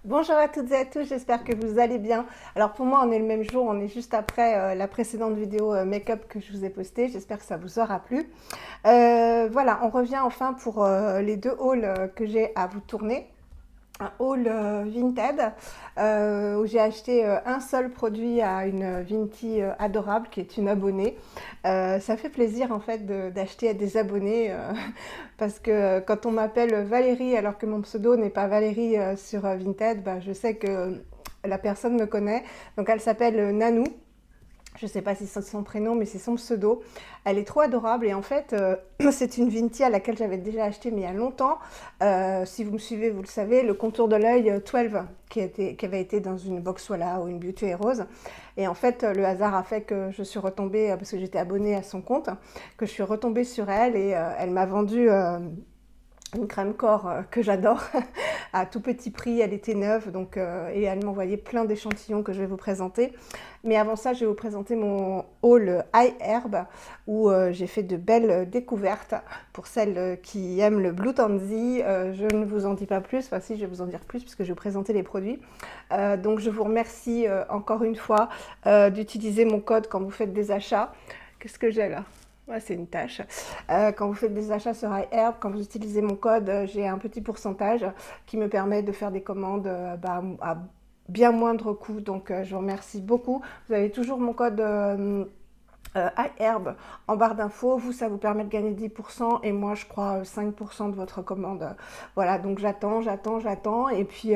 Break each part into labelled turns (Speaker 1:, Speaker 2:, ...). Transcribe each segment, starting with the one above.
Speaker 1: Bonjour à toutes et à tous, j'espère que vous allez bien. Alors pour moi, on est le même jour, on est juste après la précédente vidéo make-up que je vous ai postée. J'espère que ça vous aura plu. Voilà, on revient enfin pour les deux hauls que j'ai à vous tourner. Un haul Vinted où j'ai acheté un seul produit à une Vinti adorable qui est une abonnée. Ça fait plaisir en fait d'acheter à des abonnés parce que quand on m'appelle Valérie alors que mon pseudo n'est pas Valérie sur Vinted, bah, je sais que la personne me connaît. Donc elle s'appelle Nanou. Je ne sais pas si c'est son prénom, mais c'est son pseudo. Elle est trop adorable et en fait, c'est une Vinti à laquelle j'avais déjà acheté mais il y a longtemps. Si vous me suivez, vous le savez, le contour de l'œil 12 qui avait été dans une box Walla ou une Beauty Rose. Et en fait, le hasard a fait que je suis retombée, parce que j'étais abonnée à son compte, que je suis retombée sur elle et elle m'a vendu une crème corps que j'adore à tout petit prix. Elle était neuve donc, et elle m'envoyait plein d'échantillons que je vais vous présenter. Mais avant ça, je vais vous présenter mon haul Eye Herb où j'ai fait de belles découvertes. Pour celles qui aiment le Blue Tansy, je ne vous en dis pas plus. Enfin si, je vais vous en dire plus puisque je vais vous présenter les produits. Donc je vous remercie encore une fois d'utiliser mon code quand vous faites des achats. Qu'est-ce que j'ai là? Ouais, c'est une tâche. Quand vous faites des achats sur iHerb, quand vous utilisez mon code, j'ai un petit pourcentage qui me permet de faire des commandes à bien moindre coût. Donc, je vous remercie beaucoup. Vous avez toujours mon code iHerb en barre d'infos. Vous, ça vous permet de gagner 10% et moi, je crois 5% de votre commande. Voilà, donc j'attends. Et puis,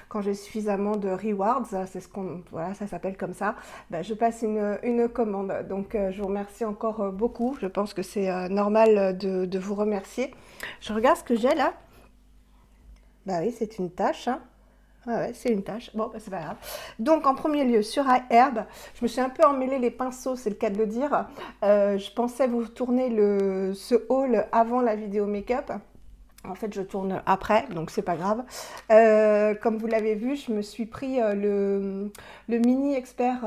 Speaker 1: quand j'ai suffisamment de rewards, c'est ce qu'on, voilà, ça s'appelle comme ça, ben, je passe une commande. Donc, je vous remercie encore beaucoup. Je pense que c'est normal de vous remercier. Je regarde ce que j'ai là. Bah oui, c'est une tâche, hein. Ouais, c'est une tâche. Bon, bah, c'est pas grave. Donc, en premier lieu, sur iHerb, je me suis un peu emmêlé les pinceaux, c'est le cas de le dire. Je pensais vous tourner ce haul avant la vidéo make-up. En fait, je tourne après, donc c'est pas grave. Comme vous l'avez vu, je me suis pris le mini expert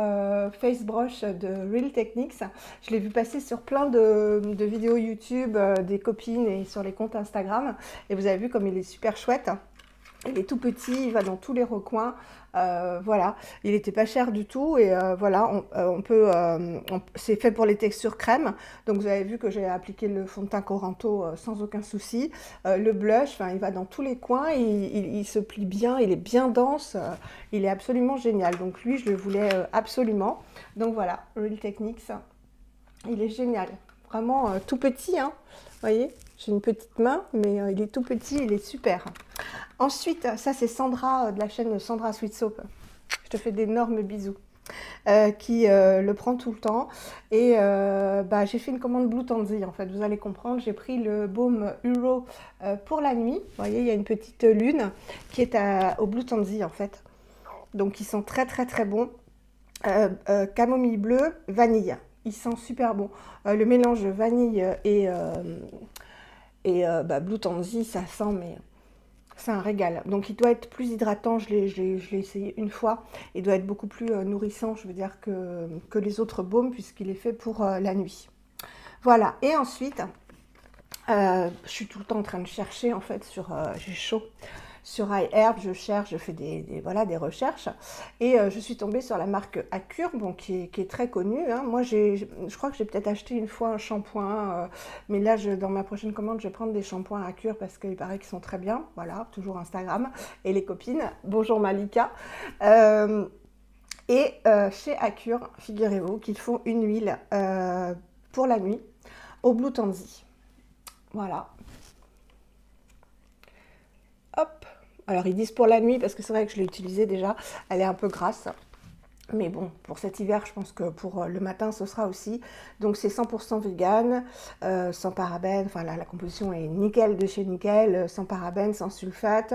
Speaker 1: face brush de Real Techniques. Je l'ai vu passer sur plein de vidéos YouTube des copines et sur les comptes Instagram. Et vous avez vu comme il est super chouette. Il est tout petit, il va dans tous les recoins. Voilà, il n'était pas cher du tout et voilà, c'est fait pour les textures crème. Donc vous avez vu que j'ai appliqué le fond de teint Coranto sans aucun souci. Le blush, il va dans tous les coins, il se plie bien, il est bien dense, il est absolument génial. Donc lui, je le voulais absolument. Donc voilà, Real Techniques, il est génial. Vraiment tout petit, hein. Vous voyez, j'ai une petite main, mais il est tout petit, il est super. Ensuite, ça c'est Sandra de la chaîne Sandra Sweet Soap. Je te fais d'énormes bisous. Qui le prend tout le temps. Et j'ai fait une commande Blue Tansy en fait, vous allez comprendre. J'ai pris le baume Huro pour la nuit. Vous voyez, il y a une petite lune qui est au Blue Tansy en fait. Donc ils sont très très très bons. Camomille bleue, vanille. Ils sont super bons. Le mélange vanille et Blue Tansy, ça sent mais c'est un régal. Donc il doit être plus hydratant, je l'ai essayé une fois. Il doit être beaucoup plus nourrissant, je veux dire, que les autres baumes, puisqu'il est fait pour la nuit. Voilà, et ensuite, je suis tout le temps en train de chercher, en fait, j'ai chaud. Sur iHerb, je cherche, je fais voilà, des recherches. Et je suis tombée sur la marque Acure, bon, qui est très connue, hein. Moi, je crois que j'ai peut-être acheté une fois un shampoing. Mais là, dans ma prochaine commande, je vais prendre des shampoings Acure parce qu'il paraît qu'ils sont très bien. Voilà, toujours Instagram. Et les copines, bonjour Malika. Chez Acure, figurez-vous qu'ils font une huile pour la nuit au Blue Tansy. Voilà. Hop. Alors ils disent pour la nuit parce que c'est vrai que je l'ai utilisée déjà. Elle est un peu grasse. Mais bon, pour cet hiver, je pense que pour le matin, ce sera aussi. Donc c'est 100% vegan, sans parabènes. Enfin la composition est nickel de chez nickel, sans parabènes, sans sulfate,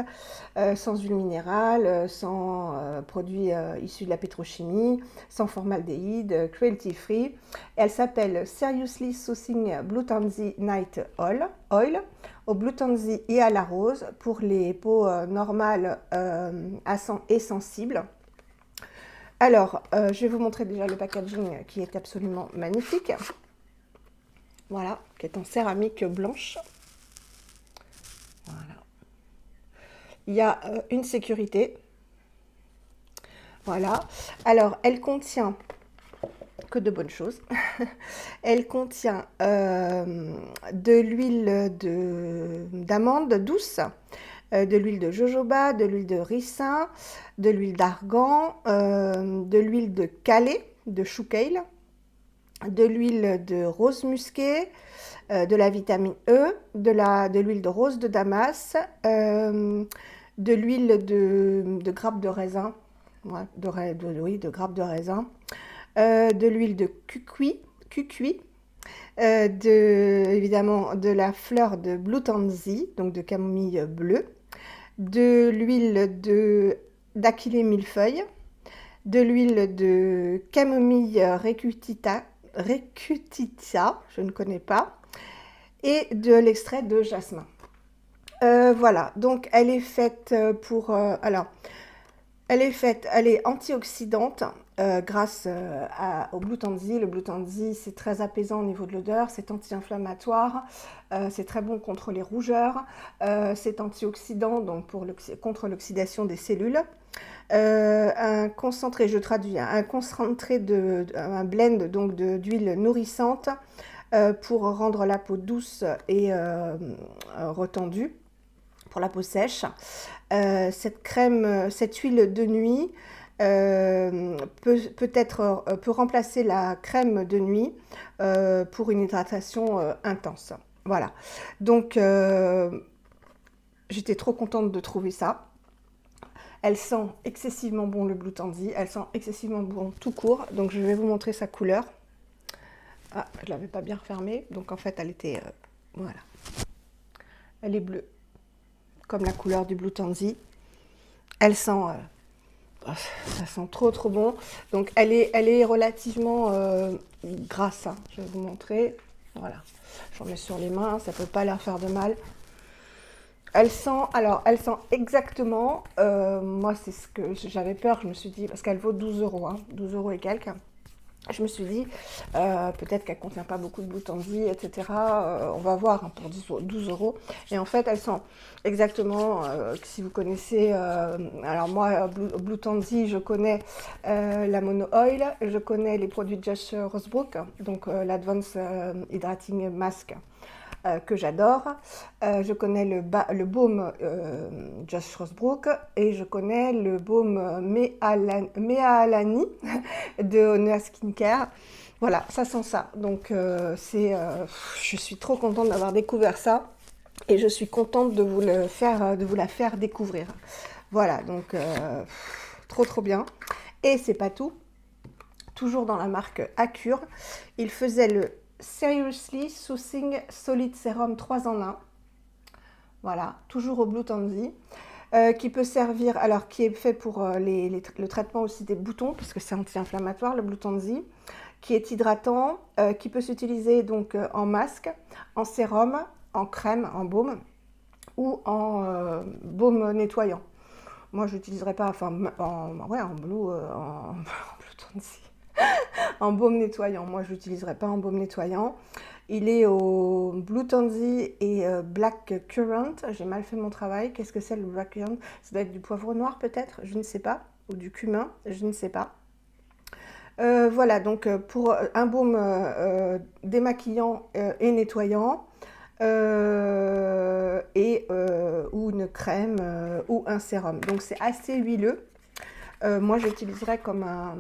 Speaker 1: sans huile minérale, sans produits issus de la pétrochimie, sans formaldéhyde, cruelty free. Elle s'appelle Seriously Soothing Blue Tansy Night Oil. Au Blue Tansy et à la rose pour les peaux normales et sensibles. Alors, je vais vous montrer déjà le packaging qui est absolument magnifique. Voilà, qui est en céramique blanche. Voilà. Il y a une sécurité. Voilà. Alors, elle contient que de bonnes choses. Elle contient de l'huile d'amande douce, de l'huile de jojoba, de l'huile de ricin, de l'huile d'argan, de l'huile de calais, de chou kale, de l'huile de rose musquée, de la vitamine E, de l'huile de rose de Damas, de l'huile de grappe de raisin, ouais, oui, de grappe de raisin, de l'huile de cucuy, évidemment de la fleur de blue tansy, donc de camomille bleue, de l'huile d'aquilée millefeuille, de l'huile de camomille recutita, je ne connais pas, et de l'extrait de jasmin. Voilà, donc elle est faite pour... elle est antioxydante grâce au Blue Tansy. Le Blue Tansy, c'est très apaisant au niveau de l'odeur, c'est anti-inflammatoire, c'est très bon contre les rougeurs, c'est antioxydant donc contre l'oxydation des cellules. Un concentré, je traduis, un concentré un blend donc d'huile nourrissante pour rendre la peau douce et retendue, pour la peau sèche. Cette huile de nuit peut remplacer la crème de nuit pour une hydratation intense. Voilà. Donc, j'étais trop contente de trouver ça. Elle sent excessivement bon le Blue Tansy. Elle sent excessivement bon tout court. Donc, je vais vous montrer sa couleur. Ah, je ne l'avais pas bien refermée. Donc, en fait, elle était... voilà. Elle est bleue, comme la couleur du Blue Tansy. Elle sent... ça sent trop trop bon. Donc elle est relativement grasse, hein. Je vais vous montrer. Voilà, j'en mets sur les mains, ça peut pas leur faire de mal. Elle sent exactement, moi c'est ce que j'avais peur, je me suis dit, parce qu'elle vaut 12 €, hein, 12 € et quelques. Je me suis dit, peut-être qu'elle ne contient pas beaucoup de Blue Tansy, etc. On va voir, hein, pour 12 €. Et en fait, elles sont exactement, si vous connaissez, alors moi, Blue Tansy, je connais la Mono Oil, je connais les produits de Josh Rosebrook, donc l'Advanced Hydrating Mask, que j'adore. Je connais le baume Josh Rosebrook et je connais le baume Mealani de Onea Skincare. Voilà, ça sent ça. Donc, je suis trop contente d'avoir découvert ça et je suis contente de vous la faire découvrir. Voilà, donc trop trop bien. Et c'est pas tout. Toujours dans la marque Acure, il faisait le Seriously Soothing Solid Serum 3 en 1. Voilà, toujours au Blue Tansy. Qui peut servir, alors qui est fait pour le traitement aussi des boutons, parce que c'est anti-inflammatoire le Blue Tansy, qui est hydratant, qui peut s'utiliser donc en masque, en sérum, en crème, en baume, ou en baume nettoyant. Moi, je n'utiliserai pas, enfin, en Blue Tansy. En baume nettoyant. Moi, je l'utiliserai pas en baume nettoyant. Il est au Blue Tansy et Black Currant. J'ai mal fait mon travail. Qu'est-ce que c'est le Black Currant? Ça doit être du poivre noir peut-être, je ne sais pas. Ou du cumin, je ne sais pas. Voilà, donc pour un baume démaquillant et nettoyant, ou une crème ou un sérum. Donc c'est assez huileux. Moi, j'utiliserais comme un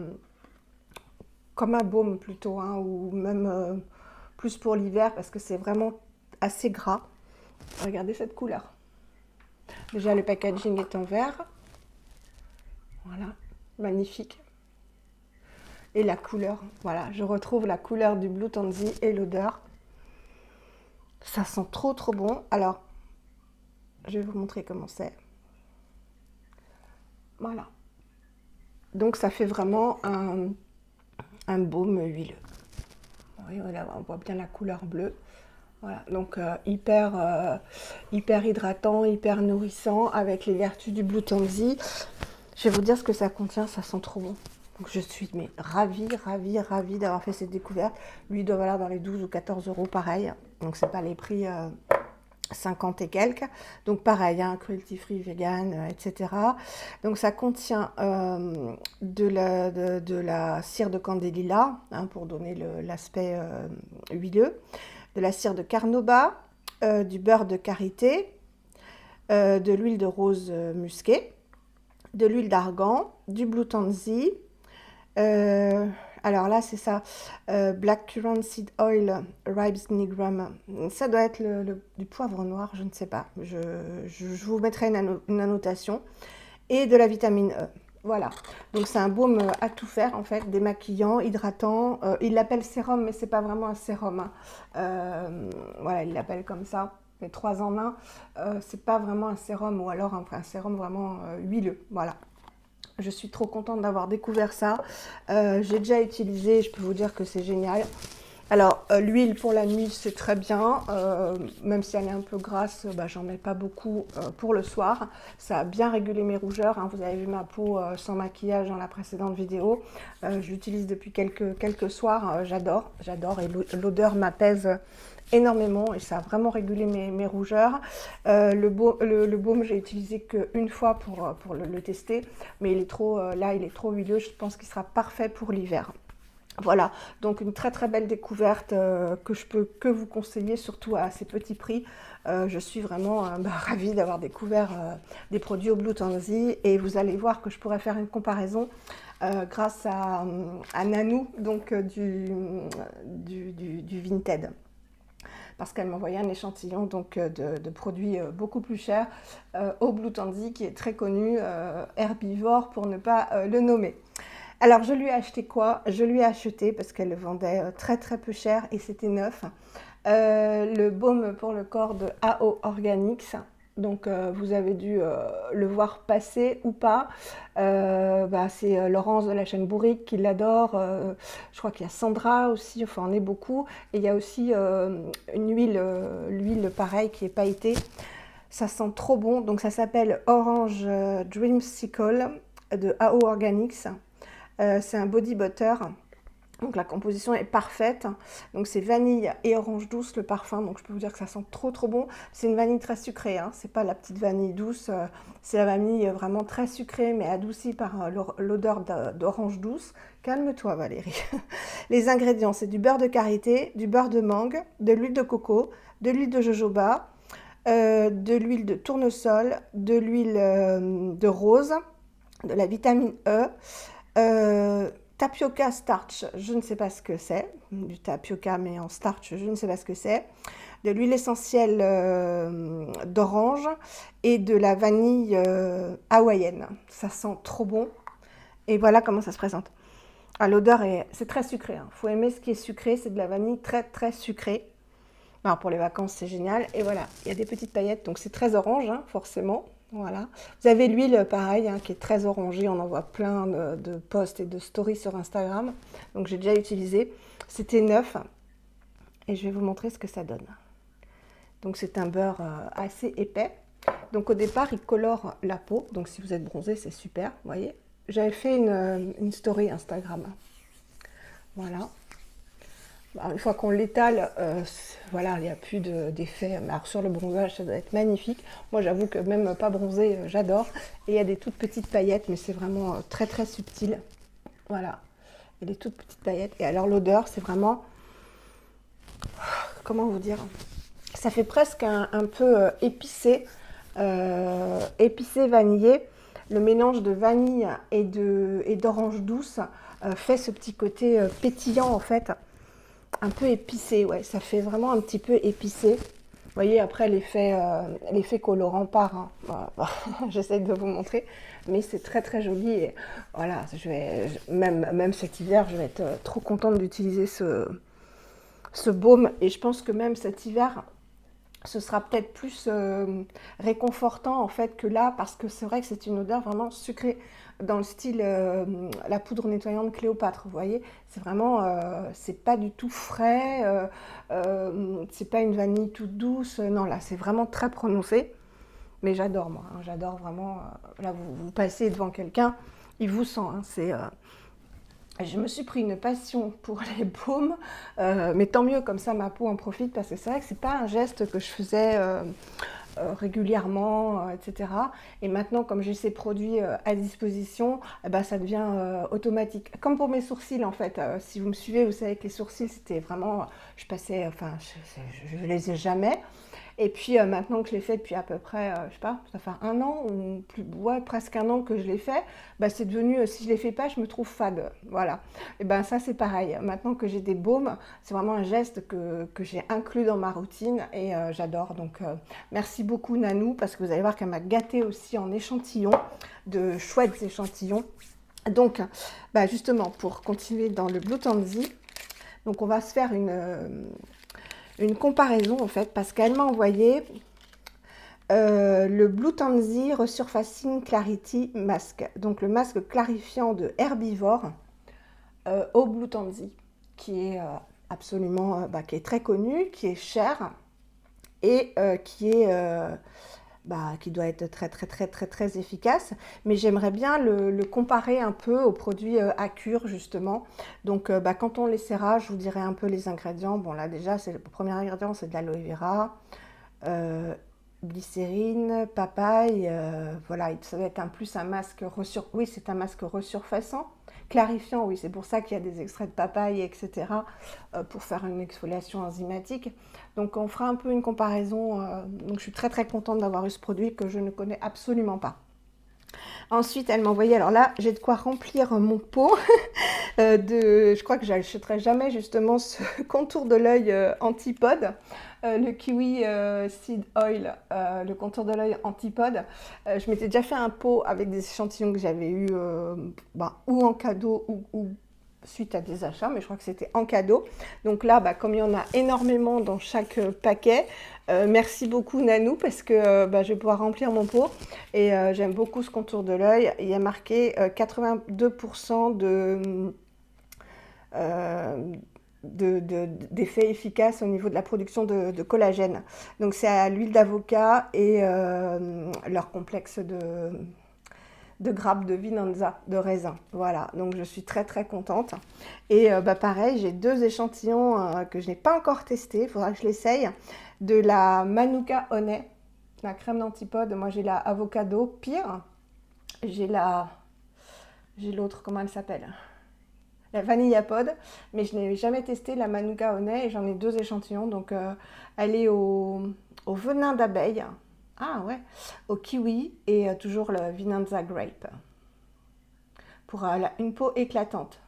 Speaker 1: baume plutôt, hein, ou même plus pour l'hiver parce que c'est vraiment assez gras. Regardez cette couleur. Déjà le packaging est en verre. Voilà, magnifique. Et la couleur, voilà, je retrouve la couleur du Blue Tansy et l'odeur. Ça sent trop trop bon. Alors, je vais vous montrer comment c'est. Voilà. Donc ça fait vraiment un baume huileux. Oui, voilà, on voit bien la couleur bleue. Voilà, donc hyper hydratant, hyper nourrissant avec les vertus du Blue Tansy. Je vais vous dire ce que ça contient, ça sent trop bon. Donc je suis ravie d'avoir fait cette découverte. Lui, il doit valoir dans les 12 ou 14 € pareil. Donc c'est pas les prix 50 et quelques. Donc pareil, hein, cruelty free, vegan, etc. Donc ça contient de la cire de candélila, hein, pour donner l'aspect huileux, de la cire de carnauba, du beurre de karité, de l'huile de rose musquée, de l'huile d'argan, du blue tansy. Euh, alors là, c'est ça, Black Currant Seed Oil, Ribes Nigrum. Ça doit être du poivre noir, je ne sais pas. Je vous mettrai une annotation. Et de la vitamine E. Voilà. Donc c'est un baume à tout faire en fait, démaquillant, hydratant. Il l'appelle sérum, mais c'est pas vraiment un sérum, hein. Voilà, il l'appelle comme ça. Les 3 en 1, c'est pas vraiment un sérum ou alors un sérum vraiment huileux. Voilà. Je suis trop contente d'avoir découvert ça. J'ai déjà utilisé, je peux vous dire que c'est génial. Alors, l'huile pour la nuit, c'est très bien. Même si elle est un peu grasse, bah, j'en mets pas beaucoup pour le soir. Ça a bien régulé mes rougeurs, hein. Vous avez vu ma peau sans maquillage dans la précédente vidéo. Je l'utilise depuis quelques soirs. J'adore, j'adore. Et l'odeur m'apaise énormément et ça a vraiment régulé mes rougeurs. Le baume, j'ai utilisé qu'une fois pour le tester. Mais il est trop, là, il est trop huileux. Je pense qu'il sera parfait pour l'hiver. Voilà, donc une très très belle découverte que je peux que vous conseiller, surtout à ces petits prix. Je suis vraiment ravie d'avoir découvert des produits au Blue Tansy et vous allez voir que je pourrais faire une comparaison grâce à Nanou, donc du Vinted. Parce qu'elle m'a envoyé un échantillon donc, de produits beaucoup plus chers au Blue Tansy, qui est très connu, herbivore pour ne pas le nommer. Alors, je lui ai acheté quoi? Je lui ai acheté, parce qu'elle le vendait très très peu cher et c'était neuf, le baume pour le corps de AO Organics. Donc, vous avez dû le voir passer ou pas. C'est Laurence de la chaîne Bourrique qui l'adore. Je crois qu'il y a Sandra aussi, enfin on est beaucoup. Et il y a aussi une huile, l'huile pareil qui est pailletée. Ça sent trop bon. Donc, ça s'appelle Orange Dreamsicle de AO Organics. C'est un body butter, donc la composition est parfaite. Donc c'est vanille et orange douce le parfum, donc je peux vous dire que ça sent trop trop bon. C'est une vanille très sucrée, hein. C'est pas la petite vanille douce, c'est la vanille vraiment très sucrée mais adoucie par l'odeur d'orange douce. Calme-toi Valérie. Les ingrédients, c'est du beurre de karité, du beurre de mangue, de l'huile de coco, de l'huile de jojoba, de l'huile de tournesol, de l'huile de rose, de la vitamine E, tapioca starch, je ne sais pas ce que c'est, du tapioca mais en starch, je ne sais pas ce que c'est, de l'huile essentielle d'orange et de la vanille hawaïenne. Ça sent trop bon. Et voilà comment ça se présente. Ah, l'odeur, c'est très sucré, hein. Faut aimer ce qui est sucré, c'est de la vanille très très sucrée. Alors pour les vacances, c'est génial. Et voilà, il y a des petites paillettes, donc c'est très orange, hein, forcément. Voilà. Vous avez l'huile, pareil, hein, qui est très orangée. On en voit plein de posts et de stories sur Instagram. Donc j'ai déjà utilisé. C'était neuf. Et je vais vous montrer ce que ça donne. Donc c'est un beurre assez épais. Donc au départ, il colore la peau. Donc si vous êtes bronzé, c'est super. Vous voyez. J'avais fait une story Instagram. Voilà. Une fois qu'on l'étale, voilà, il n'y a plus d'effet. Alors sur le bronzage, ça doit être magnifique. Moi, j'avoue que même pas bronzé, j'adore. Et il y a des toutes petites paillettes, mais c'est vraiment très très subtil. Voilà, il y a des toutes petites paillettes. Et alors l'odeur, c'est vraiment, comment vous dire, ça fait presque un peu épicé, épicé vanillé. Le mélange de vanille et d'orange douce fait ce petit côté pétillant en fait. Un peu épicé, ouais, ça fait vraiment un petit peu épicé. Vous voyez, après l'effet colorant part, hein. Voilà. J'essaie de vous montrer, mais c'est très très joli. Et voilà, même cet hiver, je vais être trop contente d'utiliser ce baume. Et je pense que même cet hiver, ce sera peut-être plus réconfortant en fait que là, parce que c'est vrai que c'est une odeur vraiment sucrée, dans le style la poudre nettoyante Cléopâtre, vous voyez, c'est vraiment, c'est pas du tout frais, c'est pas une vanille toute douce, non là c'est vraiment très prononcé, mais j'adore moi, hein, j'adore vraiment, là vous passez devant quelqu'un, il vous sent, hein, je me suis pris une passion pour les baumes, mais tant mieux, comme ça ma peau en profite, parce que c'est vrai que c'est pas un geste que je faisais régulièrement, etc. Et maintenant, comme j'ai ces produits à disposition, eh ben, ça devient automatique. Comme pour mes sourcils, en fait. Si vous me suivez, vous savez que les sourcils, c'était vraiment... Je passais... Enfin, je les ai jamais. Et puis maintenant que je l'ai fait depuis à peu près, je sais pas, ça fait un an ou plus, ouais, presque un an que je l'ai fait, bah, c'est devenu, si je les fais pas, je me trouve fade. Voilà. Et ben ça c'est pareil. Maintenant que j'ai des baumes, c'est vraiment un geste que j'ai inclus dans ma routine et j'adore. Donc merci beaucoup Nanou, parce que vous allez voir qu'elle m'a gâtée aussi en échantillons, de chouettes échantillons. Donc bah, justement, pour continuer dans le Blue Tansy, donc on va se faire une comparaison en fait, parce qu'elle m'a envoyé le Blue Tansy Resurfacing Clarity Mask, donc le masque clarifiant de Herbivore au Blue Tansy, qui est absolument, qui est très connu, qui est cher et qui doit être très très très très très efficace, mais j'aimerais bien le comparer un peu aux produits Accure justement. Donc quand on l'essaiera, je vous dirai un peu les ingrédients. Bon là déjà, le premier ingrédient c'est de l'aloe vera, glycérine, papaye, voilà, ça va être un masque oui c'est un masque resurfaçant, clarifiant, oui c'est pour ça qu'il y a des extraits de papaye, etc. Pour faire une exfoliation enzymatique. Donc on fera un peu une comparaison, donc je suis très très contente d'avoir eu ce produit que je ne connais absolument pas. Ensuite, elle m'a envoyé, alors là, j'ai de quoi remplir mon pot. Je crois que j'achèterai jamais justement ce contour de l'œil antipode, le kiwi seed oil, le contour de l'œil antipode. Je m'étais déjà fait un pot avec des échantillons que j'avais eu ou en cadeau ou suite à des achats, mais je crois que c'était en cadeau. Donc là, comme il y en a énormément dans chaque paquet, merci beaucoup Nanou, parce que je vais pouvoir remplir mon pot. Et j'aime beaucoup ce contour de l'œil. Il y a marqué 82% d'effets efficaces au niveau de la production de collagène. Donc c'est à l'huile d'avocat et leur complexe de grappes de Vinanza, de raisin. Voilà, donc je suis très très contente. Et pareil, j'ai 2 échantillons que je n'ai pas encore testés, il faudra que je l'essaye, de la Manuka Honey, la crème d'antipode. Moi j'ai la avocado pire, j'ai l'autre, comment elle s'appelle, la vanilla pod, mais je n'ai jamais testé la Manuka Honey et j'en ai 2 échantillons. Donc elle est au venin d'abeille. Ah ouais, au kiwi et toujours le Vinanza Grape pour une peau éclatante.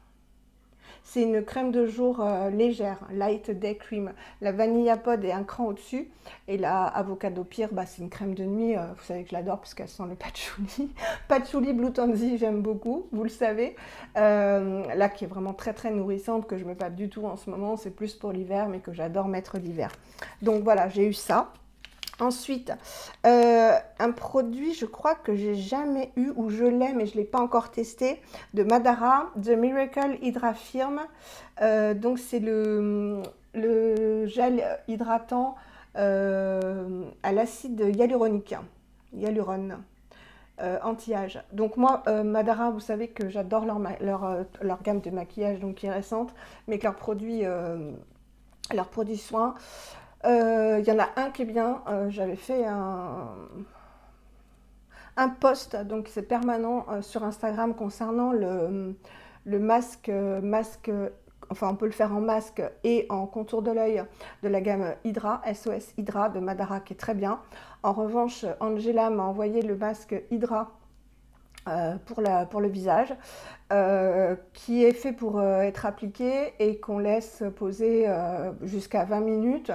Speaker 1: C'est une crème de jour légère, light day cream. La vanilla pod est un cran au-dessus et la avocado pire, c'est une crème de nuit. Vous savez que je l'adore parce qu'elle sent le patchouli. Patchouli Blue Tansy, j'aime beaucoup, vous le savez. Là, qui est vraiment très très nourrissante, que je ne mets pas du tout en ce moment. C'est plus pour l'hiver, mais que j'adore mettre l'hiver. Donc voilà, j'ai eu ça. Ensuite, un produit, je crois que j'ai jamais eu, ou je l'ai, mais je ne l'ai pas encore testé, de Madara, The Miracle Hydra Firm. Donc c'est le gel hydratant à l'acide hyaluronique, anti-âge. Donc moi, Madara, vous savez que j'adore leur gamme de maquillage, donc qui est récente, mais que leurs produits soins, y en a un qui est bien. J'avais fait un post, donc c'est permanent, sur Instagram concernant le masque, enfin on peut le faire en masque et en contour de l'œil de la gamme Hydra, SOS Hydra de Madara, qui est très bien. En revanche, Angela m'a envoyé le masque Hydra pour le visage, qui est fait pour être appliqué et qu'on laisse poser jusqu'à 20 minutes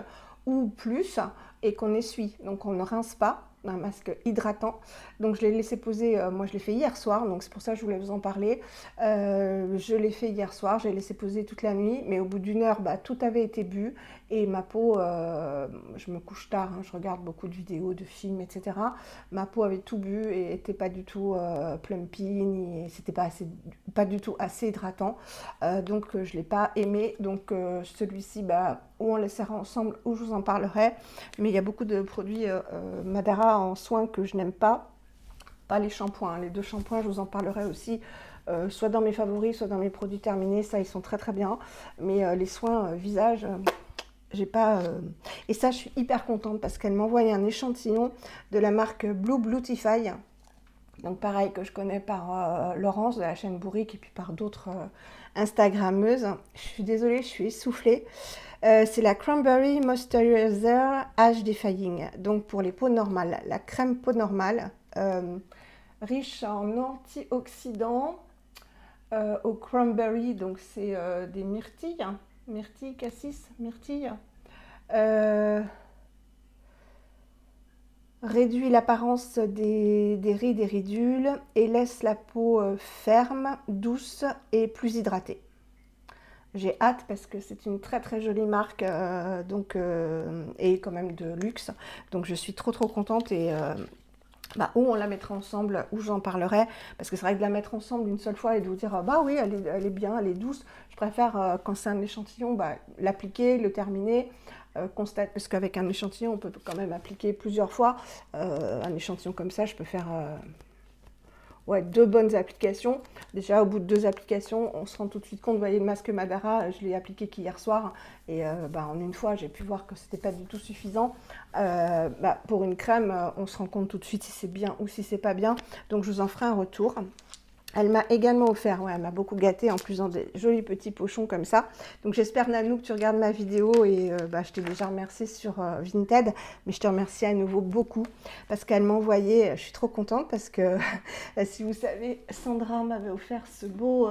Speaker 1: ou plus et qu'on essuie. Donc on ne rince pas, un masque hydratant. Donc je l'ai laissé poser, moi je l'ai fait hier soir, donc c'est pour ça que je voulais vous en parler. Je l'ai fait hier soir, j'ai laissé poser toute la nuit, mais au bout d'1 heure, tout avait été bu et ma peau, je me couche tard, je regarde beaucoup de vidéos, de films, etc. Ma peau avait tout bu et n'était pas du tout plumpy, c'était pas du tout assez hydratant. Donc je ne l'ai pas aimé. Donc celui-ci, ou on l'essaiera ensemble ou je vous en parlerai. Mais il y a beaucoup de produits Madara en soins que je n'aime pas. Pas les shampoings, les 2 shampoings, je vous en parlerai aussi, soit dans mes favoris, soit dans mes produits terminés, ça ils sont très très bien. Mais les soins visage, j'ai pas... Et ça, je suis hyper contente parce qu'elle m'a envoyé un échantillon de la marque Blue Beautify. Donc pareil, que je connais par Laurence de la chaîne Bourrique et puis par d'autres Instagrammeuses. Je suis désolée, je suis essoufflée. C'est la Cranberry Moisturizer Age Defying. Donc pour les peaux normales, la crème peau normale, riche en antioxydants, au cranberry, donc c'est des myrtilles, myrtilles, cassis, myrtilles. Réduit l'apparence des rides et ridules et laisse la peau ferme, douce et plus hydratée. J'ai hâte parce que c'est une très très jolie marque et quand même de luxe. Donc je suis trop trop contente et ou on la mettra ensemble ou j'en parlerai. Parce que c'est vrai que de la mettre ensemble une seule fois et de vous dire bah oui elle est bien, elle est douce. Je préfère quand c'est un échantillon l'appliquer, le terminer. Parce qu'avec un échantillon on peut quand même appliquer plusieurs fois. Un échantillon comme ça je peux faire... 2 bonnes applications. Déjà, au bout de 2 applications, on se rend tout de suite compte. Vous voyez, le masque Madara, je l'ai appliqué qu'hier soir. Et en une fois, j'ai pu voir que c'était pas du tout suffisant. Pour une crème, on se rend compte tout de suite si c'est bien ou si c'est pas bien. Donc, je vous en ferai un retour. Elle m'a également offert, elle m'a beaucoup gâtée en plus dans des jolis petits pochons comme ça. Donc j'espère Nanou que tu regardes ma vidéo et je t'ai déjà remercié sur Vinted, mais je te remercie à nouveau beaucoup parce qu'elle m'a envoyé, je suis trop contente parce que si vous savez, Sandra m'avait offert ce beau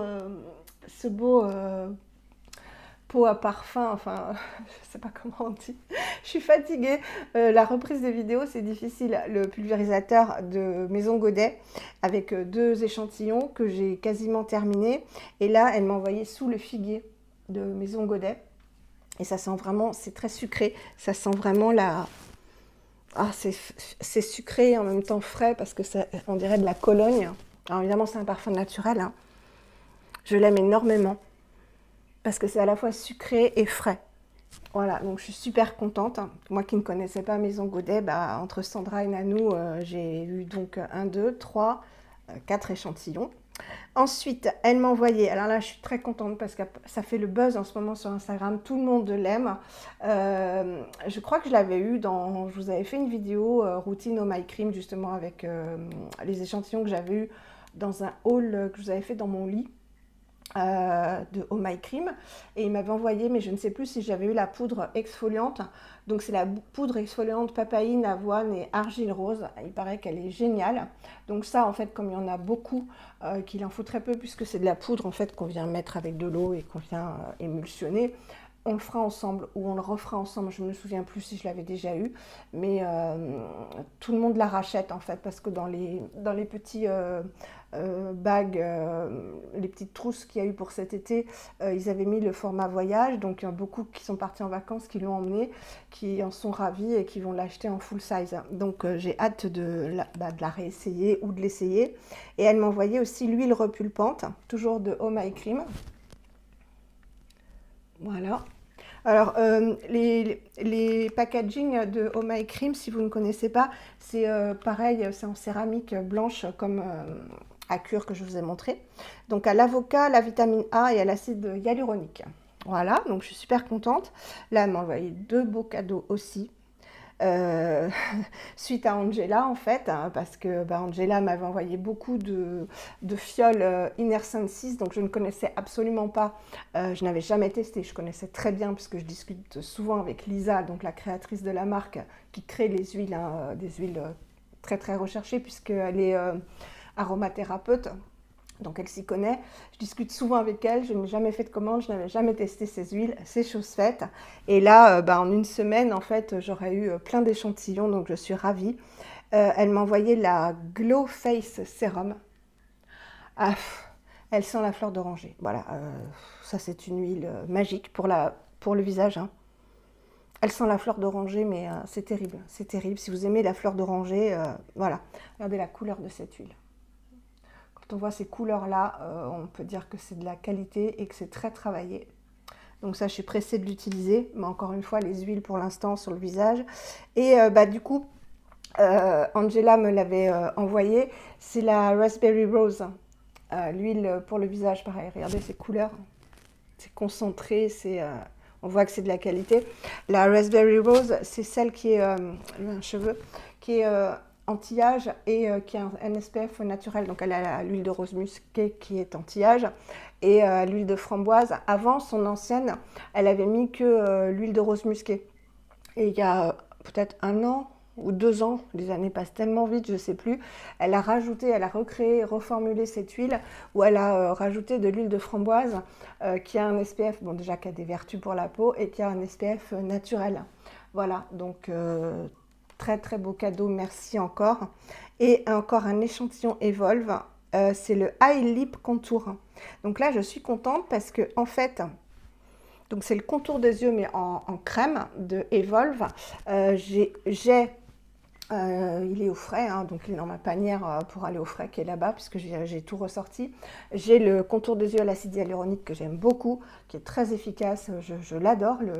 Speaker 1: pot à parfum, enfin, je sais pas comment on dit. Je suis fatiguée. La reprise des vidéos, c'est difficile. Le pulvérisateur de Maison Godet avec 2 échantillons que j'ai quasiment terminé. Et là, elle m'a envoyé sous le figuier de Maison Godet. Et ça sent vraiment, c'est très sucré. Ça sent vraiment la... Ah, c'est sucré et en même temps frais parce que ça, on dirait de la Cologne. Alors évidemment, c'est un parfum naturel, hein. Je l'aime énormément parce que c'est à la fois sucré et frais. Voilà, donc je suis super contente. Moi qui ne connaissais pas Maison Godet, entre Sandra et Nanou, j'ai eu donc 1, 2, 3, 4 échantillons. Ensuite, elle m'a envoyé, alors là je suis très contente parce que ça fait le buzz en ce moment sur Instagram, tout le monde l'aime. Je crois que je l'avais eu je vous avais fait une vidéo routine Oh My Cream justement avec les échantillons que j'avais eu dans un haul que je vous avais fait dans mon lit. De Oh My Cream et il m'avait envoyé, mais je ne sais plus si j'avais eu la poudre exfoliante. Donc c'est la poudre exfoliante papaïne, avoine et argile rose. Il paraît qu'elle est géniale. Donc ça en fait, comme il y en a beaucoup, qu'il en faut très peu puisque c'est de la poudre en fait qu'on vient mettre avec de l'eau et qu'on vient émulsionner. On le fera ensemble ou on le refera ensemble, je ne me souviens plus si je l'avais déjà eu, mais tout le monde la rachète en fait parce que dans les petits bagues, les petites trousses qu'il y a eu pour cet été, ils avaient mis le format voyage, donc il y a beaucoup qui sont partis en vacances, qui l'ont emmené, qui en sont ravis et qui vont l'acheter en full size. Donc j'ai hâte de la réessayer ou de l'essayer. Et elle m'a envoyé aussi l'huile repulpante, toujours de Oh My Cream. Voilà. Alors, les packaging de Oh My Cream, si vous ne connaissez pas, c'est pareil, c'est en céramique blanche comme à cure que je vous ai montré. Donc, à l'avocat, la vitamine A et à l'acide hyaluronique. Voilà, donc je suis super contente. Là, elle m'a envoyé 2 beaux cadeaux aussi. Suite à Angela en fait, hein, parce que Angela m'avait envoyé beaucoup de fioles Inner Senses, donc je ne connaissais absolument pas, je n'avais jamais testé, je connaissais très bien puisque je discute souvent avec Lisa, donc la créatrice de la marque, qui crée les huiles, hein, des huiles très très recherchées puisqu'elle est aromathérapeute. Donc elle s'y connaît, je discute souvent avec elle, je n'ai jamais fait de commande, je n'avais jamais testé ces huiles, c'est chose faite. Et là, en une semaine, en fait, j'aurais eu plein d'échantillons, donc je suis ravie. Elle m'a envoyé la Glow Face Serum. Ah, elle sent la fleur d'oranger. Voilà, ça c'est une huile magique pour le visage, hein. Elle sent la fleur d'oranger, mais c'est terrible, c'est terrible. Si vous aimez la fleur d'oranger, voilà, regardez la couleur de cette huile. Quand on voit ces couleurs-là, on peut dire que c'est de la qualité et que c'est très travaillé. Donc ça, je suis pressée de l'utiliser. Mais encore une fois, les huiles pour l'instant sur le visage. Et du coup, Angela me l'avait envoyé. C'est la Raspberry Rose. L'huile pour le visage, pareil. Regardez ces couleurs. C'est concentré, on voit que c'est de la qualité. La Raspberry Rose, c'est celle qui est un cheveu, qui est anti-âge et qui a un SPF naturel. Donc elle a l'huile de rose musquée qui est anti-âge et l'huile de framboise. Avant, son ancienne, elle avait mis que l'huile de rose musquée. Et il y a peut-être 1 an ou 2 ans, les années passent tellement vite, je ne sais plus, elle a rajouté, elle a recréé, reformulé cette huile où elle a rajouté de l'huile de framboise qui a un SPF, bon déjà qui a des vertus pour la peau et qui a un SPF naturel. Voilà, donc très très beau cadeau, merci encore. Et encore un échantillon Evolve, c'est le Eye Lip Contour. Donc là, je suis contente parce que en fait, donc c'est le contour des yeux mais en crème de Evolve. Il est au frais, hein, donc il est dans ma panière pour aller au frais qui est là-bas puisque j'ai tout ressorti. J'ai le contour des yeux à l'acide hyaluronique que j'aime beaucoup, qui est très efficace, je l'adore, le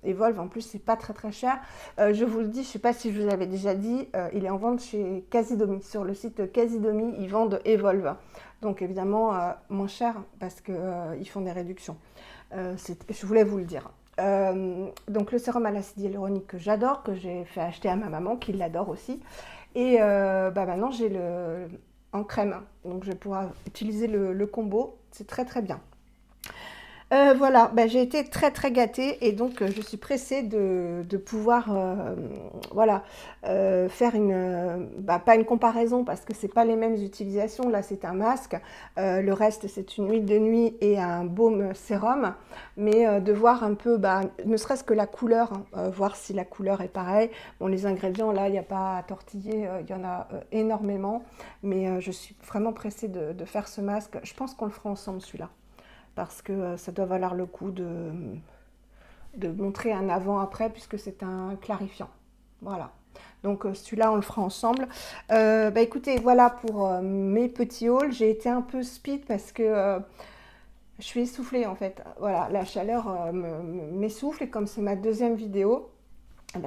Speaker 1: Evolve. En plus c'est pas très très cher. Je vous le dis, je sais pas si je vous avais déjà dit, il est en vente chez Casidomi. Sur le site Casidomi, ils vendent Evolve. Donc évidemment moins cher parce qu'ils font des réductions. Je voulais vous le dire. Donc le sérum à l'acide hyaluronique que j'adore, que j'ai fait acheter à ma maman qui l'adore aussi. Et maintenant j'ai le en crème, donc je vais pouvoir utiliser le combo, c'est très très bien. Voilà, j'ai été très très gâtée et donc je suis pressée de pouvoir voilà, faire pas une comparaison parce que c'est pas les mêmes utilisations. Là c'est un masque, le reste c'est une huile de nuit et un baume sérum, mais de voir un peu, ne serait-ce que la couleur, hein, voir si la couleur est pareille. Bon, les ingrédients là, il n'y a pas à tortiller, il y en a énormément, mais je suis vraiment pressée de faire ce masque. Je pense qu'on le fera ensemble celui-là, parce que ça doit valoir le coup de montrer un avant-après, puisque c'est un clarifiant. Voilà. Donc celui-là, on le fera ensemble. Écoutez, voilà pour mes petits hauls. J'ai été un peu speed parce que je suis essoufflée en fait. Voilà, la chaleur m'essouffle et comme c'est ma deuxième vidéo,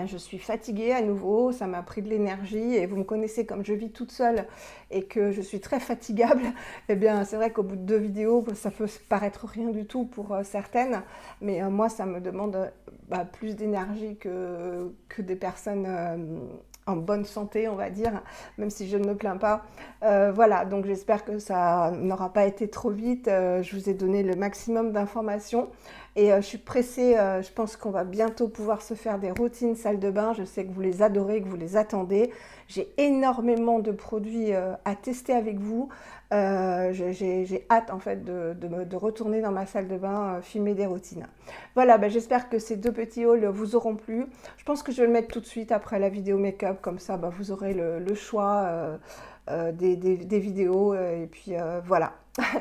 Speaker 1: je suis fatiguée à nouveau, ça m'a pris de l'énergie et vous me connaissez comme je vis toute seule et que je suis très fatigable. C'est vrai qu'au bout de 2 vidéos, ça peut paraître rien du tout pour certaines, mais moi ça me demande plus d'énergie que des personnes en bonne santé, on va dire, même si je ne me plains pas. Voilà, donc j'espère que ça n'aura pas été trop vite. Je vous ai donné le maximum d'informations. Et je suis pressée, je pense qu'on va bientôt pouvoir se faire des routines salle de bain. Je sais que vous les adorez, que vous les attendez. J'ai énormément de produits à tester avec vous. J'ai hâte en fait de retourner dans ma salle de bain, filmer des routines. Voilà, j'espère que ces 2 petits hauls vous auront plu. Je pense que je vais le mettre tout de suite après la vidéo make-up, comme ça vous aurez le choix des vidéos. Et puis voilà,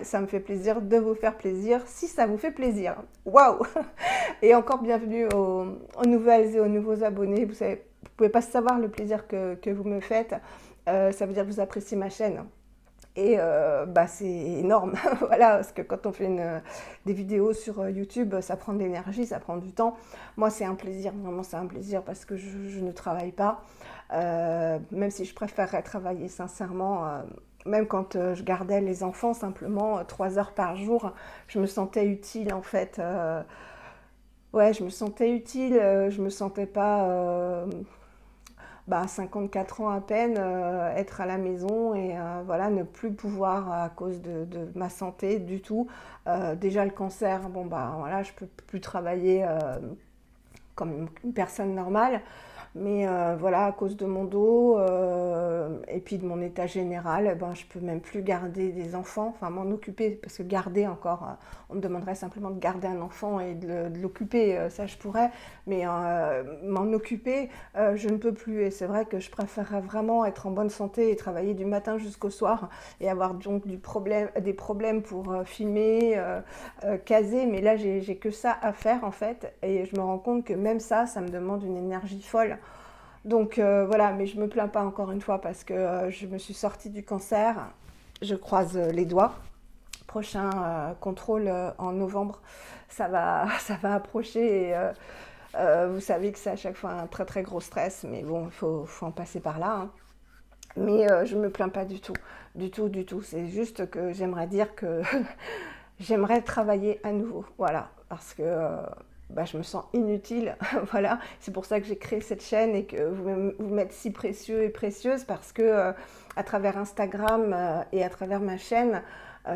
Speaker 1: ça me fait plaisir de vous faire plaisir si ça vous fait plaisir. Waouh! Et encore bienvenue aux nouvelles et aux nouveaux abonnés. Vous savez, vous pouvez pas savoir le plaisir que vous me faites. Ça veut dire que vous appréciez ma chaîne. Et c'est énorme, voilà, parce que quand on fait des vidéos sur YouTube, ça prend de l'énergie, ça prend du temps. Moi, c'est un plaisir, vraiment, c'est un plaisir parce que je ne travaille pas, même si je préférerais travailler sincèrement. Même quand je gardais les enfants, simplement 3 heures par jour, je me sentais utile en fait. Ouais, je me sentais utile, je me sentais pas 54 ans à peine, être à la maison et voilà, ne plus pouvoir à cause de ma santé du tout. Déjà le cancer, voilà, je peux plus travailler comme une personne normale. Mais voilà, à cause de mon dos et puis de mon état général, je peux même plus garder des enfants, enfin m'en occuper, parce que garder encore, on me demanderait simplement de garder un enfant et de l'occuper, ça je pourrais, mais m'en occuper, je ne peux plus. Et c'est vrai que je préférerais vraiment être en bonne santé et travailler du matin jusqu'au soir et avoir donc des problèmes pour filmer, caser, mais là j'ai que ça à faire en fait, et je me rends compte que même ça me demande une énergie folle. Donc voilà, mais je me plains pas encore une fois parce que je me suis sortie du cancer, je croise les doigts. Prochain contrôle en novembre, ça va approcher et Vous savez que c'est à chaque fois un très très gros stress, mais bon, faut en passer par là, hein. Mais je me plains pas du tout, du tout, du tout. C'est juste que j'aimerais dire que j'aimerais travailler à nouveau, voilà, parce que bah, je me sens inutile, voilà. C'est pour ça que j'ai créé cette chaîne et que vous m'êtes si précieux et précieuse parce que à travers Instagram et à travers ma chaîne,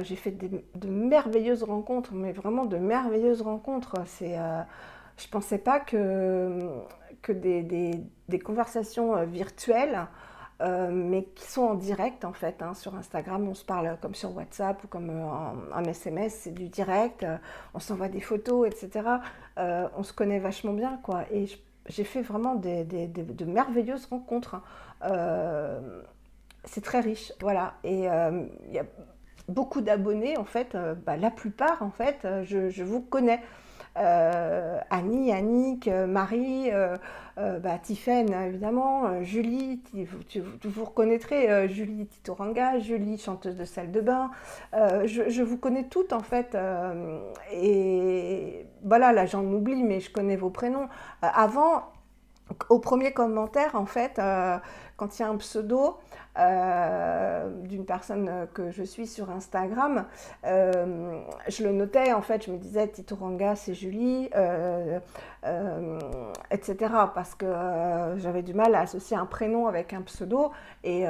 Speaker 1: j'ai fait de merveilleuses rencontres, mais vraiment de merveilleuses rencontres. Je pensais pas que des conversations virtuelles mais qui sont en direct en fait, hein. Sur Instagram, on se parle comme sur WhatsApp ou comme en SMS, c'est du direct, on s'envoie des photos, etc. On se connaît vachement bien, quoi. Et j'ai fait vraiment de merveilleuses rencontres, hein. C'est très riche, voilà. Et il y a beaucoup d'abonnés, en fait, bah, la plupart, en fait, je vous connais. Annie, Annick, Marie, bah, Tiffaine évidemment, Julie, vous reconnaîtrez Julie Titoranga, Julie chanteuse de salle de bain, je vous connais toutes en fait, et voilà, là j'en oublie mais je connais vos prénoms. Avant, au premier commentaire, en fait, quand il y a un pseudo d'une personne que je suis sur Instagram, je le notais, en fait, je me disais Titoranga, c'est Julie, etc. Parce que j'avais du mal à associer un prénom avec un pseudo. Et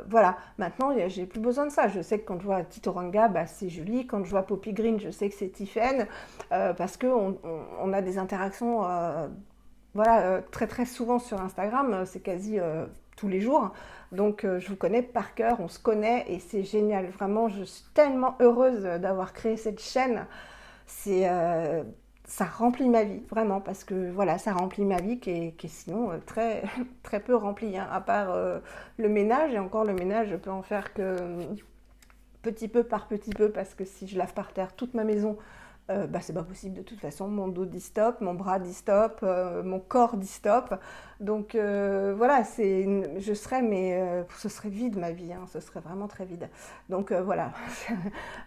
Speaker 1: voilà, maintenant, j'ai plus besoin de ça. Je sais que quand je vois Titoranga, bah, c'est Julie. Quand je vois Poppy Green, je sais que c'est Tiffaine, parce qu'on a des interactions voilà, très très souvent sur Instagram, c'est quasi tous les jours. Donc je vous connais par cœur, on se connaît et c'est génial. Vraiment, je suis tellement heureuse d'avoir créé cette chaîne. C'est, ça remplit ma vie, vraiment, parce que voilà, ça remplit ma vie qui est sinon très, très peu remplie, hein, à part le ménage. Et encore, le ménage, je peux en faire que petit peu par petit peu, parce que si je lave par terre toute ma maison, bah, c'est pas possible de toute façon. Mon dos dit stop, mon bras dit stop, mon corps dit stop. Donc voilà, je serais, mais ce serait vide ma vie, hein, ce serait vraiment très vide. Donc voilà.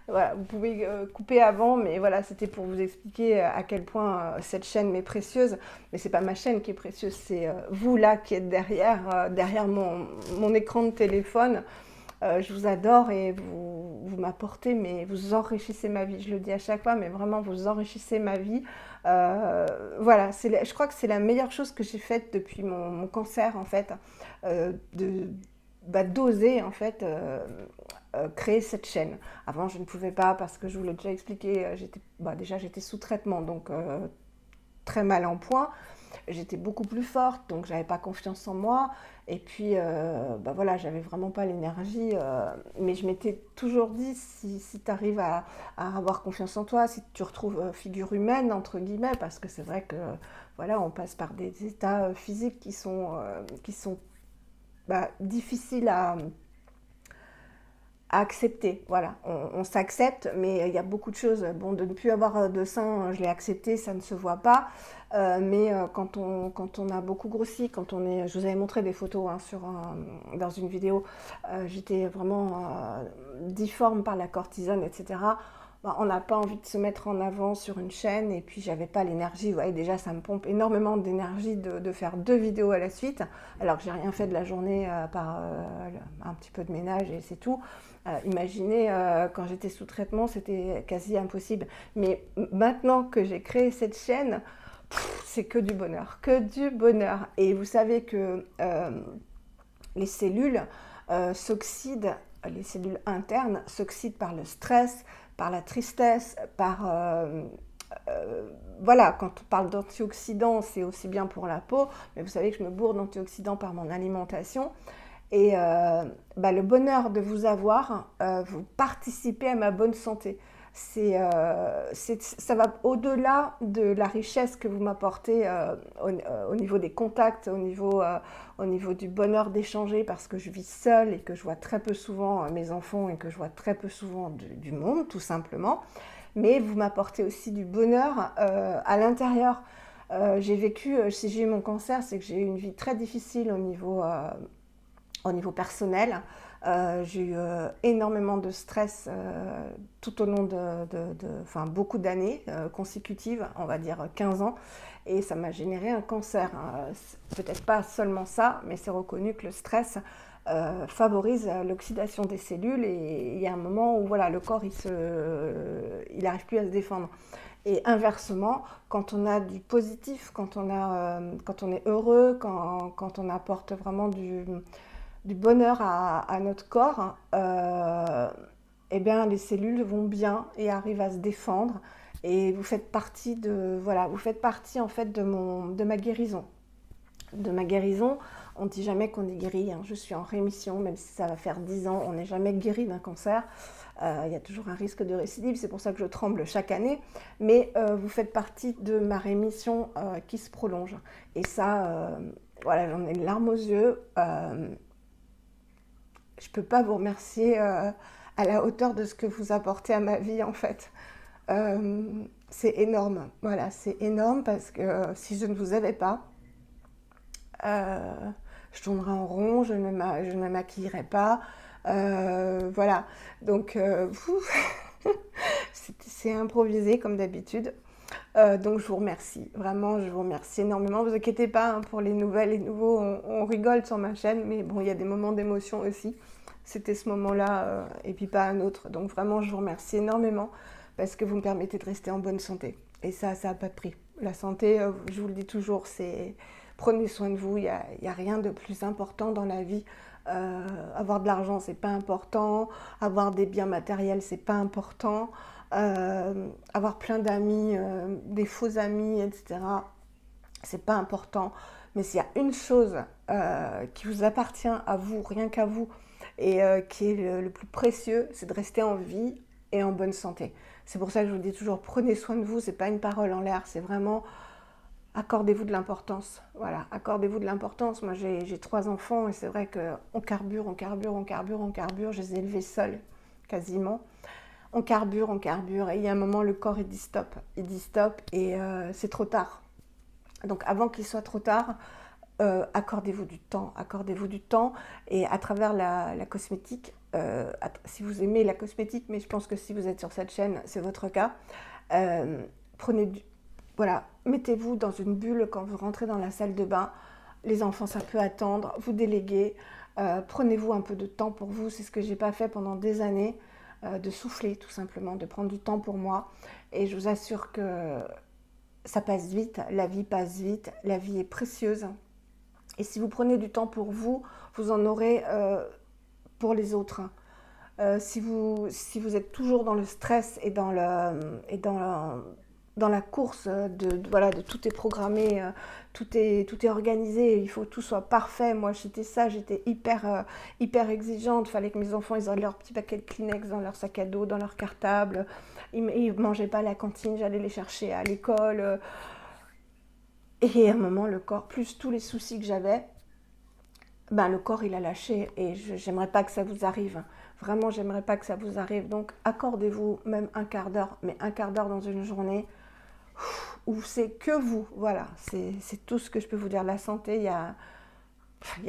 Speaker 1: Voilà, vous pouvez couper avant, mais voilà, c'était pour vous expliquer à quel point cette chaîne m'est précieuse. Mais c'est pas ma chaîne qui est précieuse, c'est vous là qui êtes derrière mon écran de téléphone. Je vous adore et vous m'apportez, mais vous enrichissez ma vie. Je le dis à chaque fois, mais vraiment, vous enrichissez ma vie. Voilà, je crois que c'est la meilleure chose que j'ai faite depuis mon cancer, en fait, d'oser, en fait, créer cette chaîne. Avant, je ne pouvais pas parce que je vous l'ai déjà expliqué, déjà j'étais sous traitement, donc très mal en point. J'étais beaucoup plus forte, donc j'avais pas confiance en moi. Et puis, voilà, j'avais vraiment pas l'énergie. Mais je m'étais toujours dit, si tu arrives à avoir confiance en toi, si tu retrouves figure humaine, entre guillemets, parce que c'est vrai que, voilà, on passe par des états physiques qui sont difficiles à accepter, voilà, on s'accepte, mais il y a beaucoup de choses, bon, de ne plus avoir de sein, je l'ai accepté, ça ne se voit pas, mais quand on a beaucoup grossi, je vous avais montré des photos, hein, dans une vidéo, j'étais vraiment difforme par la cortisone, etc. Bah, on n'a pas envie de se mettre en avant sur une chaîne, et puis j'avais pas l'énergie, vous voyez, déjà ça me pompe énormément d'énergie de faire 2 vidéos à la suite, alors que j'ai rien fait de la journée à part un petit peu de ménage et c'est tout. Imaginez, quand j'étais sous traitement, c'était quasi impossible. Mais maintenant que j'ai créé cette chaîne, c'est que du bonheur, que du bonheur. Et vous savez que les cellules s'oxydent, les cellules internes s'oxydent par le stress, par la tristesse, voilà, quand on parle d'antioxydants, c'est aussi bien pour la peau, mais vous savez que je me bourre d'antioxydants par mon alimentation. Et le bonheur de vous avoir, vous participez à ma bonne santé. Ça va au-delà de la richesse que vous m'apportez au niveau des contacts, au niveau du bonheur d'échanger, parce que je vis seule et que je vois très peu souvent mes enfants et que je vois très peu souvent du monde, tout simplement. Mais vous m'apportez aussi du bonheur à l'intérieur. Si j'ai eu mon cancer, c'est que j'ai eu une vie très difficile au niveau personnel. J'ai eu énormément de stress tout au long enfin, beaucoup d'années consécutives, on va dire 15 ans, et ça m'a généré un cancer. Peut-être pas seulement ça, mais c'est reconnu que le stress favorise l'oxydation des cellules, et il y a un moment où voilà, le corps il n'arrive plus à se défendre. Et inversement, quand on a du positif, quand on est heureux, quand on apporte vraiment du bonheur à notre corps, eh bien, les cellules vont bien et arrivent à se défendre. Et vous faites partie voilà, vous faites partie en fait de ma guérison. De ma guérison, on ne dit jamais qu'on est guéri, hein. Je suis en rémission, même si ça va faire 10 ans, on n'est jamais guéri d'un cancer. Il y a toujours un risque de récidive, c'est pour ça que je tremble chaque année. Mais vous faites partie de ma rémission qui se prolonge. Et ça, voilà, j'en ai une larme aux yeux. Je ne peux pas vous remercier à la hauteur de ce que vous apportez à ma vie, en fait. C'est énorme, voilà, c'est énorme parce que si je ne vous avais pas, je tournerais en rond, je ne me maquillerais pas, voilà. Donc, c'est improvisé comme d'habitude. Donc je vous remercie, vraiment je vous remercie énormément. Ne vous inquiétez pas hein, pour les nouvelles, les nouveaux, on rigole sur ma chaîne, mais bon, il y a des moments d'émotion aussi. C'était ce moment-là et puis pas un autre. Donc vraiment je vous remercie énormément parce que vous me permettez de rester en bonne santé. Et ça n'a pas de prix. La santé, je vous le dis toujours, c'est prenez soin de vous, il y a rien de plus important dans la vie. Avoir de l'argent, c'est pas important. Avoir des biens matériels, c'est pas important. Avoir plein d'amis, des faux amis, etc. C'est pas important. Mais s'il y a une chose qui vous appartient à vous, rien qu'à vous, et qui est le plus précieux, c'est de rester en vie et en bonne santé. C'est pour ça que je vous dis toujours, prenez soin de vous, c'est pas une parole en l'air, c'est vraiment accordez-vous de l'importance. Voilà, accordez-vous de l'importance. Moi, j'ai 3 enfants et c'est vrai qu'on carbure, on carbure, on carbure, on carbure. Je les ai élevés seuls, quasiment. On carbure, et il y a un moment, le corps, il dit stop. Il dit stop et c'est trop tard. Donc, avant qu'il soit trop tard, accordez-vous du temps. Accordez-vous du temps et à travers la cosmétique, si vous aimez la cosmétique, mais je pense que si vous êtes sur cette chaîne, c'est votre cas, prenez voilà, mettez-vous dans une bulle quand vous rentrez dans la salle de bain. Les enfants, ça peut attendre. Vous déléguez. Prenez-vous un peu de temps pour vous. C'est ce que j'ai pas fait pendant des années. De souffler, tout simplement, de prendre du temps pour moi. Et je vous assure que ça passe vite. La vie passe vite. La vie est précieuse. Et si vous prenez du temps pour vous, vous en aurez pour les autres. Si vous êtes toujours dans le stress et dans la course voilà, de tout est programmé, tout est organisé, il faut que tout soit parfait. Moi, j'étais hyper exigeante. Il fallait que mes enfants ils aient leur petit paquet de Kleenex dans leur sac à dos, dans leur cartable. Ils ne mangeaient pas à la cantine, j'allais les chercher à l'école. Et à un moment, le corps, plus tous les soucis que j'avais, ben, le corps, il a lâché. Et j'aimerais pas que ça vous arrive. Vraiment, j'aimerais pas que ça vous arrive. Donc, accordez-vous même un quart d'heure, mais un quart d'heure dans une journée où c'est que vous. Voilà, c'est tout ce que je peux vous dire. La santé, il y a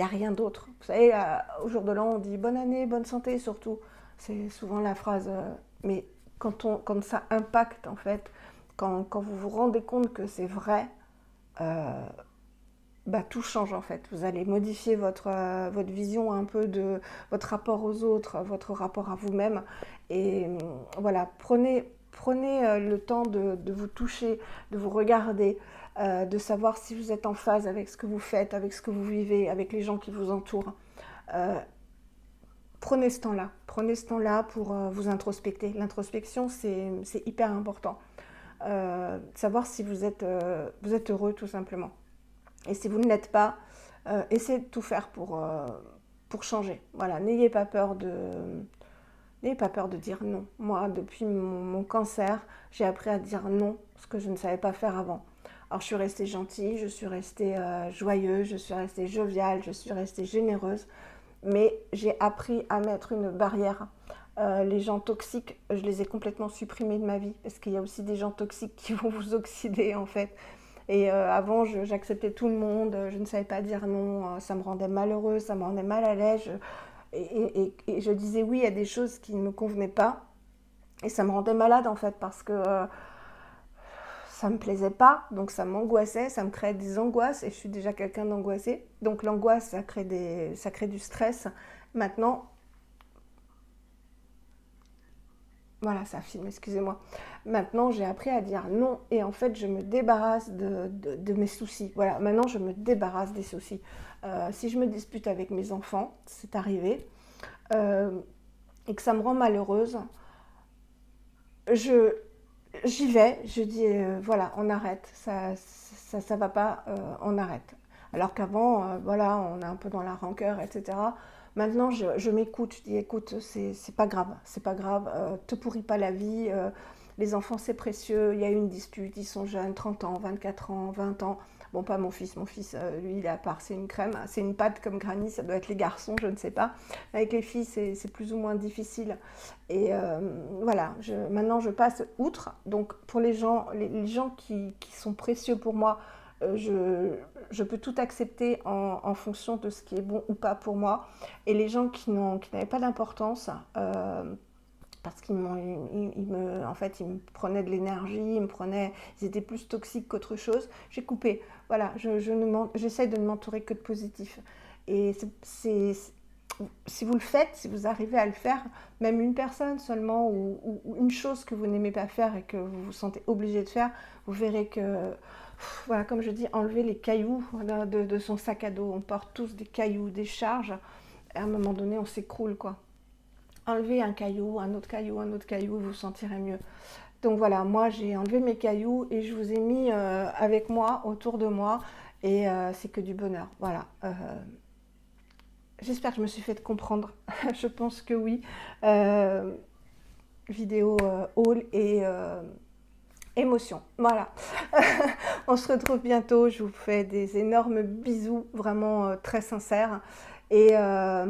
Speaker 1: rien d'autre. Vous savez, au jour de l'an, on dit bonne année, bonne santé surtout. C'est souvent la phrase. Mais quand ça impacte, en fait, quand vous vous rendez compte que c'est vrai, bah, tout change en fait. Vous allez modifier votre vision un peu de votre rapport aux autres, votre rapport à vous-même. Et voilà, prenez le temps de vous toucher, de vous regarder, de savoir si vous êtes en phase avec ce que vous faites, avec ce que vous vivez, avec les gens qui vous entourent. Prenez ce temps-là pour vous introspecter. L'introspection, c'est hyper important. Savoir si vous êtes heureux tout simplement. Et si vous ne l'êtes pas, essayez de tout faire pour changer. Voilà, n'ayez pas peur de dire non. Moi, depuis mon cancer, j'ai appris à dire non, ce que je ne savais pas faire avant. Alors, je suis restée gentille, je suis restée joyeuse, je suis restée joviale, je suis restée généreuse, mais j'ai appris à mettre une barrière. Les gens toxiques, je les ai complètement supprimés de ma vie, parce qu'il y a aussi des gens toxiques qui vont vous oxyder, en fait. Et avant, j'acceptais tout le monde, je ne savais pas dire non, ça me rendait malheureuse, ça me rendait mal à l'aise. et je disais oui à des choses qui ne me convenaient pas. Et ça me rendait malade en fait parce que ça me plaisait pas, donc ça m'angoissait, ça me créait des angoisses et je suis déjà quelqu'un d'angoissé. Donc l'angoisse, ça crée du stress. Maintenant, voilà, ça filme, excusez-moi. Maintenant, j'ai appris à dire non et en fait, je me débarrasse de mes soucis. Voilà, maintenant, je me débarrasse des soucis. Si je me dispute avec mes enfants, c'est arrivé, euh, et que ça me rend malheureuse, je, j'y vais, je dis voilà, on arrête, ça va pas, on arrête. Alors qu'avant, voilà, on est un peu dans la rancœur, etc. Maintenant, je m'écoute, je dis écoute, c'est pas grave, c'est pas grave, te pourris pas la vie, les enfants c'est précieux, il y a eu une dispute, ils sont jeunes, 30 ans, 24 ans, 20 ans. Bon, pas mon fils, lui, il est à part, c'est une crème, c'est une pâte comme Granny, ça doit être les garçons, je ne sais pas. Avec les filles, c'est plus ou moins difficile. Et voilà, maintenant je passe outre. Donc pour les gens qui sont précieux pour moi, je peux tout accepter en fonction de ce qui est bon ou pas pour moi. Et les gens qui n'avaient pas d'importance, parce en fait, ils me prenaient de l'énergie, ils étaient plus toxiques qu'autre chose. J'ai coupé. Voilà, j'essaie de ne m'entourer que de positif. Et si vous le faites, si vous arrivez à le faire, même une personne seulement ou une chose que vous n'aimez pas faire et que vous vous sentez obligé de faire, vous verrez que, voilà, comme je dis, enlever les cailloux de son sac à dos. On porte tous des cailloux, des charges. Et à un moment donné, on s'écroule, quoi. Enlevez un caillou, un autre caillou, un autre caillou, vous vous sentirez mieux. Donc voilà, moi j'ai enlevé mes cailloux et je vous ai mis avec moi, autour de moi, et c'est que du bonheur. Voilà. J'espère que je me suis fait comprendre. Je pense que oui. Euh, Vidéo haul et émotion. Voilà. On se retrouve bientôt. Je vous fais des énormes bisous, vraiment très sincères. Et à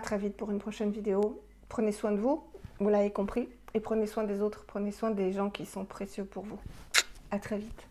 Speaker 1: très vite pour une prochaine vidéo. Prenez soin de vous, vous l'avez compris. Et prenez soin des autres. Prenez soin des gens qui sont précieux pour vous. À très vite.